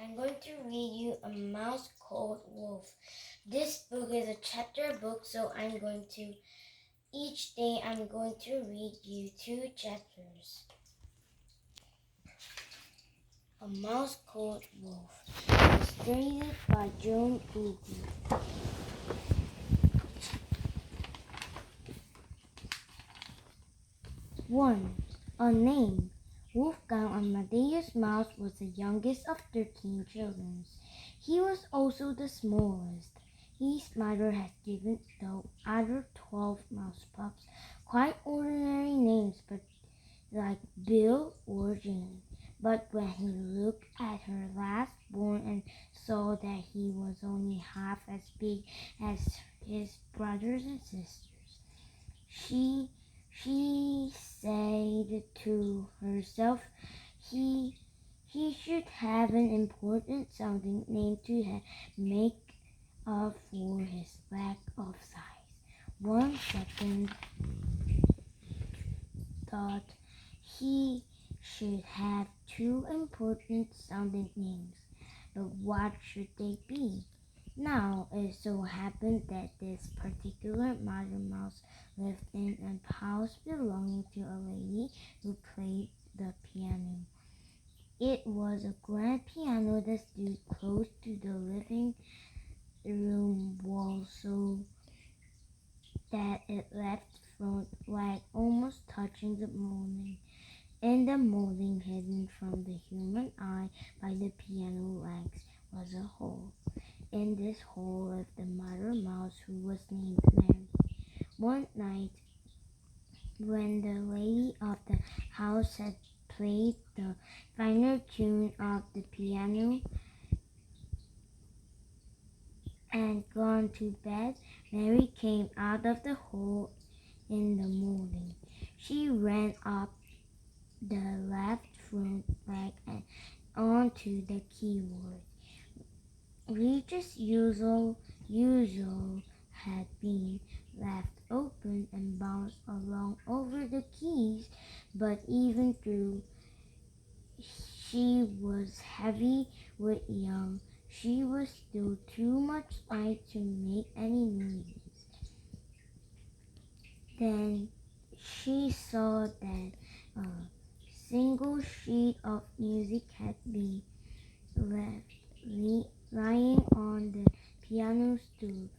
I'm going to read you A Mouse Called Wolf. This book is a chapter book, so each day I'm going to read you 2 chapters. A Mouse Called Wolf. Illustrated by Joan Google. 1. A name. Wolfgang Amadeus Mouse was the youngest of 13 children. He was also the smallest. His mother had given the other 12 mouse pups quite ordinary names, but like Bill or Jane. But when he looked at her last born and saw that he was only half as big as his brothers and sisters, she said to herself, he should have an important sounding name to make up for his lack of size. 1 second thought he should have 2 important sounding names, but what should they be? Now, it so happened that this particular mother mouse lived in a house belonging to a lady who played the piano. It was a grand piano that stood close to the living room wall, so that its left front leg almost touching the molding, and the molding hidden from the human eye by the piano legs was a hole. In this hole lived the mother mouse, who was named Mary. One night, when the lady of the house had played the final tune of the piano and gone to bed, Mary came out of the hole in the molding. She ran up the left front leg and onto the keyboard. Regis usual had been left open and bounced along over the keys, but even though she was heavy with young, she was still too much light to make any noises. Then she saw that a single sheet of music had been left lying on the piano stool.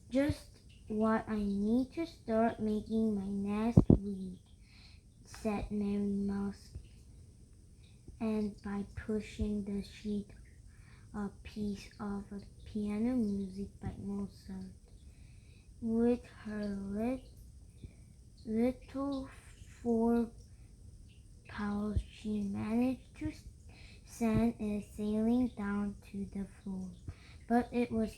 Just what I need to start making my next week, said Mary Mouse, and by pushing the sheet, a piece of piano music by Mozart. With her little 4 paws, she managed to send it sailing down to the floor, but it was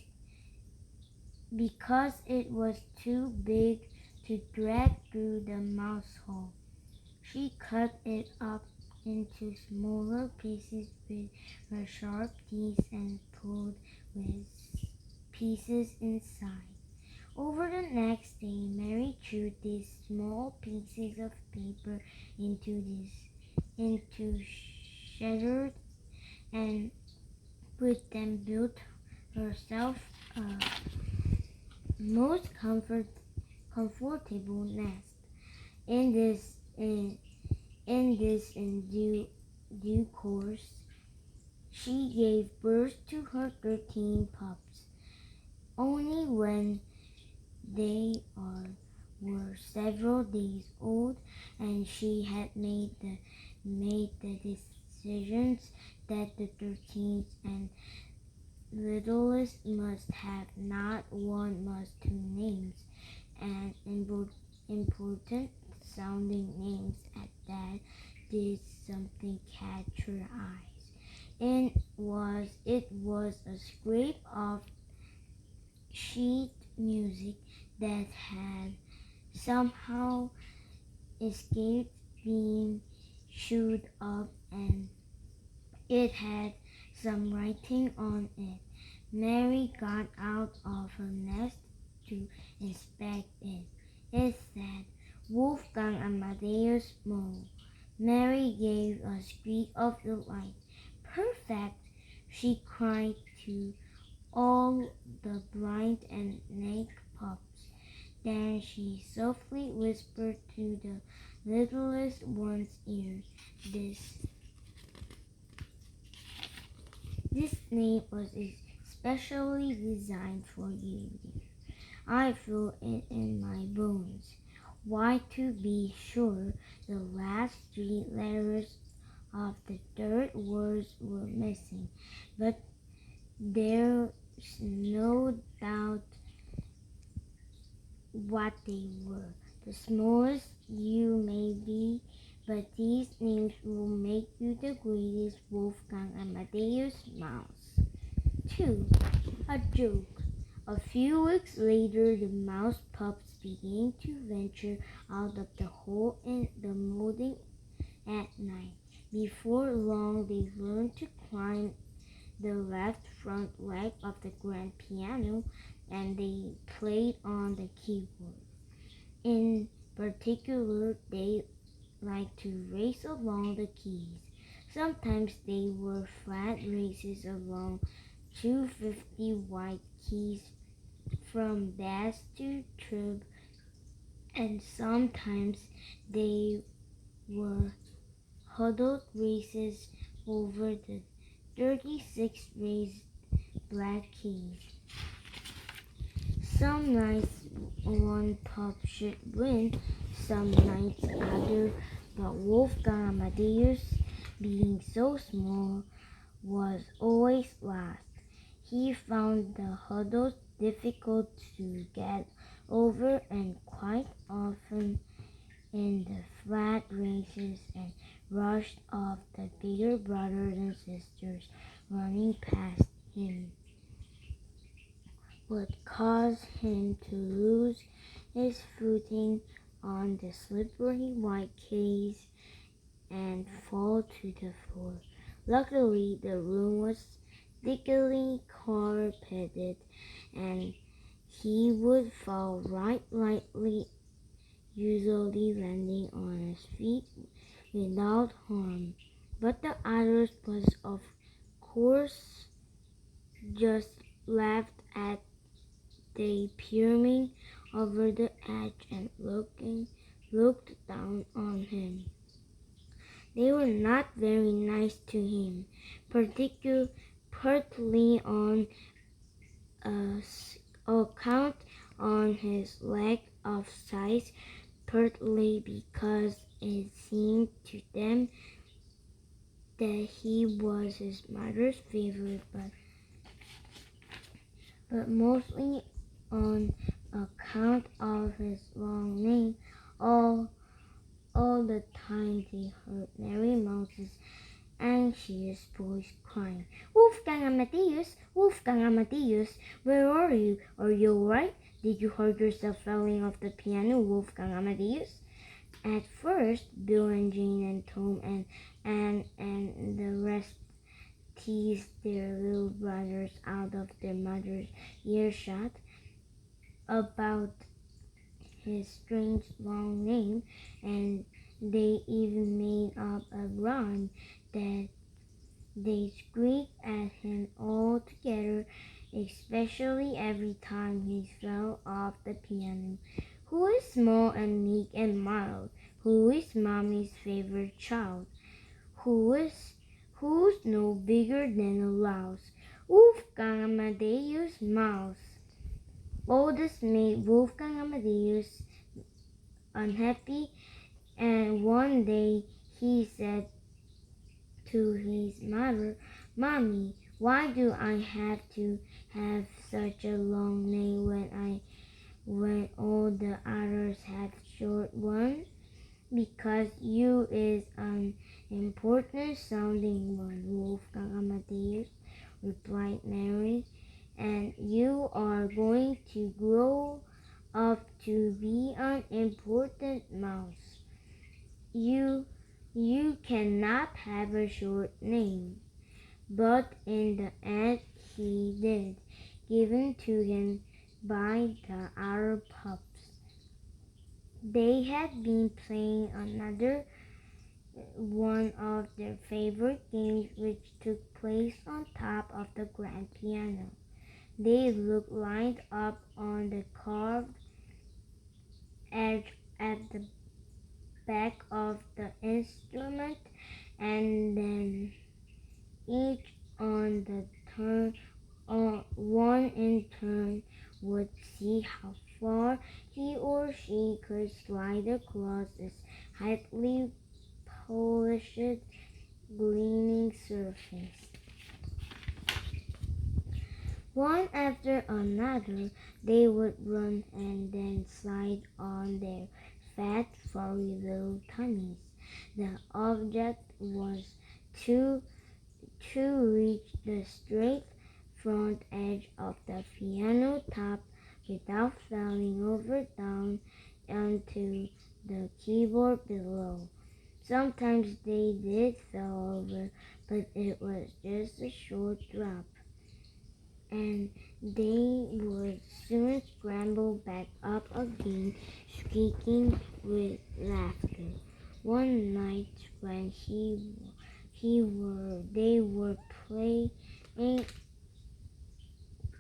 because it was too big to drag through the mouse hole. She cut it up into smaller pieces with her sharp teeth and pulled with pieces inside. Over the next day, Mary chewed these small pieces of paper into shattered, and with them built herself a most comfortable nest. In this in due course, she gave birth to her 13 pups. Only when were several days old, and she had made the decisions that the 13th and littlest must have not 1 must 2 names, and important sounding names at that did something catch her eyes. It was a scrape of sheet music that had somehow escaped being chewed up, and it had some writing on it. Mary got out of her nest to inspect it. It said, Wolfgang Amadeus Mole. Mary gave a squeak of delight. Perfect, she cried to all the blind and naked pups. Then she softly whispered to the littlest one's ear, This name was especially designed for you, dear. I feel it in my bones. Why, to be sure, the last three letters of the third words were missing, but there's no doubt what they were. The smallest you may be, but these names will make you the greatest Wolfgang Amadeus Mouse. 2. A joke. A few weeks later, the mouse pups began to venture out of the hole in the molding at night. Before long, they learned to climb the left front leg of the grand piano, and they played on the keyboard. In particular, they liked to race along the keys. Sometimes they were flat races along 250 white keys from bass to trib, and sometimes they were huddled races over the 36 raised black keys. Some nights one pup should win, some nights other, but Wolfgang Amadeus, being so small, was always last. He found the hurdles difficult to get over, and quite often in the flat races and rushed off the bigger brothers and sisters running past him, would cause him to lose his footing on the slippery white keys and fall to the floor. Luckily, the room was thickly carpeted, and he would fall right lightly, usually landing on his feet without harm. But the others was of course just laughed at the peering over the edge and looked down on him. They were not very nice to him, partly on account on his lack of size, partly because it seemed to them that he was his mother's favorite, but mostly on account of his long name. All the time they heard Mary Mouse's anxious voice crying, Wolfgang Amadeus, Wolfgang Amadeus, where are you? Are you all right? Did you hurt yourself falling off the piano, Wolfgang Amadeus? At first, Bill and Jane and Tom and Anne and the rest teased their little brothers out of their mother's earshot about his strange long name, and they even made up a rhyme that they squeaked at him all together, especially every time he fell off the piano. Who is small and meek and mild? Who is Mommy's favorite child? Who's no bigger than a louse? Wolfgang Amadeus Mouse. All this made Wolfgang Amadeus unhappy, and one day he said to his mother, Mommy, why do I have to have such a long name when all the others have short ones? Because you is an important sounding one, Wolfgang Amadeus, replied Mary, and you are going to grow up to be an important mouse. You cannot have a short name. But in the end he did, given to him by the other pups. They had been playing another one of their favorite games, which took place on top of the grand piano. They looked lined up on the carved edge at the back of the instrument, and then each on the turn, one in turn would see how far he or she could slide across this highly polished, gleaming surface. One after another, they would run and then slide on their fat, furry little tummies. The object was to reach the straight front edge of the piano top without falling over down onto the keyboard below. Sometimes they did fall over, but it was just a short drop, and they would soon scramble back up again, squeaking with laughter. One night when they were playing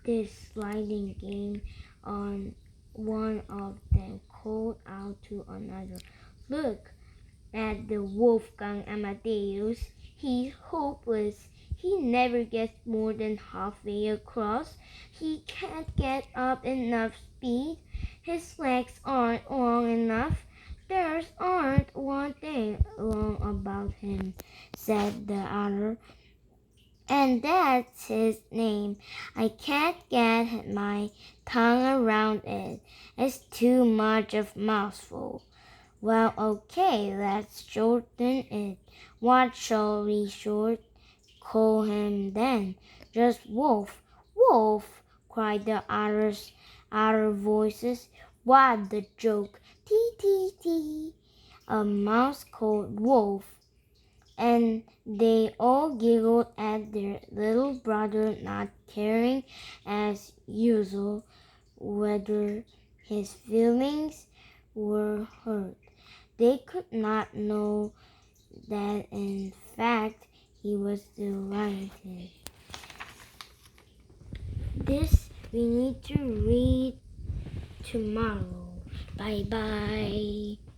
this sliding game on, one of them called out to another, "Look at the Wolfgang Amadeus. He's hopeless. He never gets more than halfway across. He can't get up enough speed. His legs aren't long enough. There aren't one thing wrong about him," said the other. "And that's his name. I can't get my tongue around it. It's too much of a mouthful." "Well, okay, let's shorten it. What shall we call him then?" "Just Wolf." "Wolf!" cried the other voices. "What the joke! Tee tee tee! A mouse called Wolf!" And they all giggled at their little brother, not caring, as usual, whether his feelings were hurt. They could not know that in fact he was delighted. This we need to read tomorrow. Bye bye.